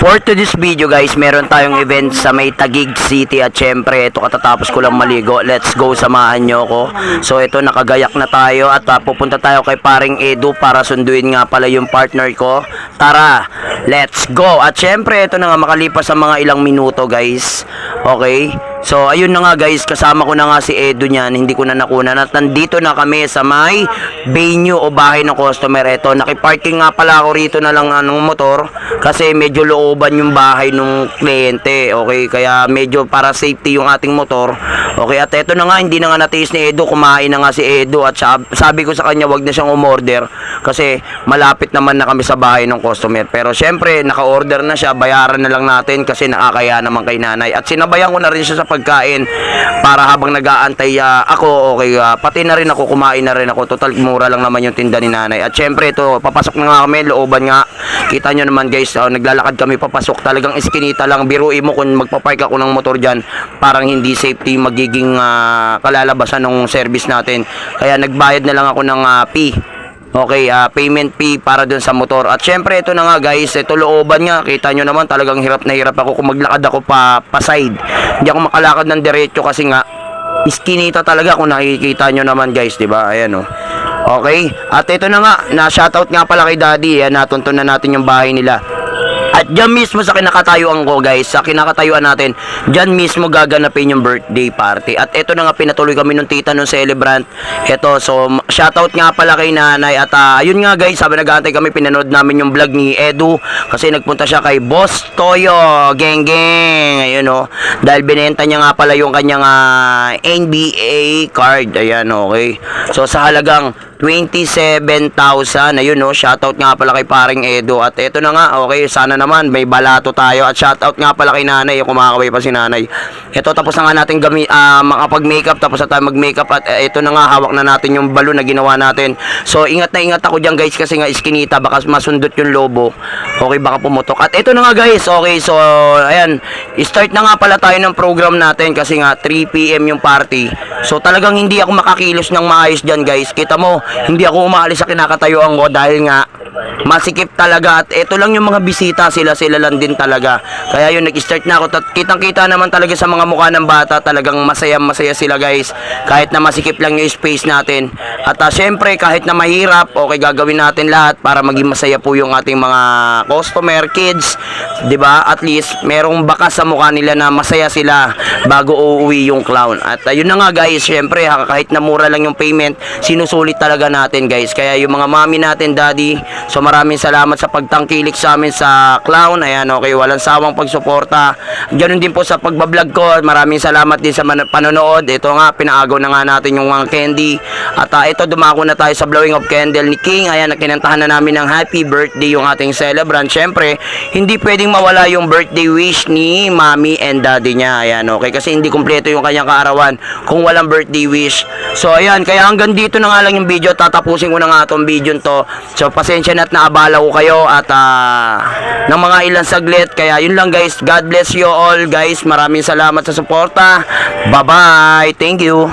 For today's video guys, meron tayong event sa may Taguig City at syempre ito katatapos ko lang maligo. Let's go, samahan nyo ko. So ito nakagayak na tayo at pupunta tayo kay paring Edu para sunduin nga pala yung partner ko. Tara, let's go. At syempre ito na nga makalipas sa mga ilang minuto guys. Okay, so ayun na nga guys, kasama ko na nga si Edu niyan, hindi ko na nakunan. At nandito na kami sa may venue o bahay ng customer. Ito, nakiparking nga pala ako rito na lang ng motor kasi medyo looban yung bahay ng kliyente. Okay, kaya medyo para safety yung ating motor. Okay, at ito na nga, hindi na nga natiis ni Edu, kumain na nga si Edu. At sabi ko sa kanya wag na siyang umorder kasi malapit naman na kami sa bahay ng customer. Pero syempre naka-order na siya, bayaran na lang natin kasi nakakaya naman kay nanay. At sinabayan ko na rin siya sa pagkain para habang nag-aantay ako, okay, pati na rin ako, kumain na rin ako. Total mura lang naman yung tinda ni nanay. At syempre ito, papasok na nga kami, looban nga. Kita nyo naman guys, naglalakad kami papasok. Talagang iskinita lang. Biruin mo kung magpapark ako ng motor dyan, parang hindi safety magiging kalalabasan ng service natin. Kaya nagbayad na lang ako ng fee. Okay, payment fee para dun sa motor. At syempre ito na nga guys, ito looban nga. Kita nyo naman talagang hirap na hirap ako kung maglakad ako pa side. Hindi ako makalakad ng diretso kasi nga iskinita talaga kung nakikita nyo naman guys, di ba? Ayan oh. Okay, at ito na nga, na-shoutout nga pala kay Daddy. Ayan, natuntun na natin yung bahay nila. At dyan mismo sa kinakatayuan ko guys, sa kinakatayuan natin, dyan mismo gaganapin yung birthday party. At ito na nga, pinatuloy kami nung tita nung celebrant. Ito, so shoutout nga pala kay nanay. At ayun nga guys, sabi nag-aantay kami, pinanood namin yung vlog ni Edu kasi nagpunta siya kay Boss Toyo, geng geng. Ayun oh, dahil binenta niya nga pala yung kanyang NBA card. Ayan, okay. So sa halagang 27,000. Ayun no, shoutout nga pala kay paring Edo. At eto na nga, okay, sana naman may balato tayo. At shoutout nga pala kay nanay, yung kumakaway pa si nanay. Eto, tapos na nga natin makapag-makeup, tapos na tayo mag-makeup. At eto na nga, hawak na natin yung balon na ginawa natin. So ingat na ingat ako dyan guys kasi nga iskinita, baka masundot yung lobo. Okay, baka pumutok. At eto na nga guys, okay, so ayan, start na nga pala tayo ng program natin kasi nga 3 PM yung party. So talagang hindi ako makakilos ng maayos dyan guys. Kita mo, hindi ako umaalis sa kinakatayuan ko dahil nga masikip talaga. At ito lang yung mga bisita, sila lang din talaga. Kaya yun, nag-start na ako. Kitang-kita naman talaga sa mga mukha ng bata, talagang masaya sila guys. Kahit na masikip lang yung space natin. At syempre, kahit na mahirap, okay, gagawin natin lahat para maging masaya po yung ating mga customer, kids, 'di ba? At least merong bakas sa mukha nila na masaya sila bago uuwi yung clown. At ayun na nga guys, syempre kahit na mura lang yung payment, sinusulit talaga natin guys. Kaya yung mga mami natin, daddy, so maraming salamat sa pagtangkilik sa amin sa clown. Ayan, okay, walang sawang pagsuporta. Ganun din po sa pagbablog ko. Maraming salamat din sa panonood. Ito nga, pinaagaw na nga natin yung mga candy. At ito, dumako na tayo sa blowing of candle ni King. Ayan, nakinantahan na namin ng happy birthday yung ating celebrant. Syempre, hindi pwedeng mawala yung birthday wish ni mommy and daddy niya. Ayan, okay, kasi hindi kumpleto yung kanyang kaarawan kung walang birthday wish. So ayan, kaya hanggang dito na nga lang yung video. Tatapusin ko na nga itong video to. So pasensya na at naabala ko kayo at ng mga ilang saglit. Kaya yun lang guys, God bless you all guys. Maraming salamat sa suporta. Bye bye, thank you.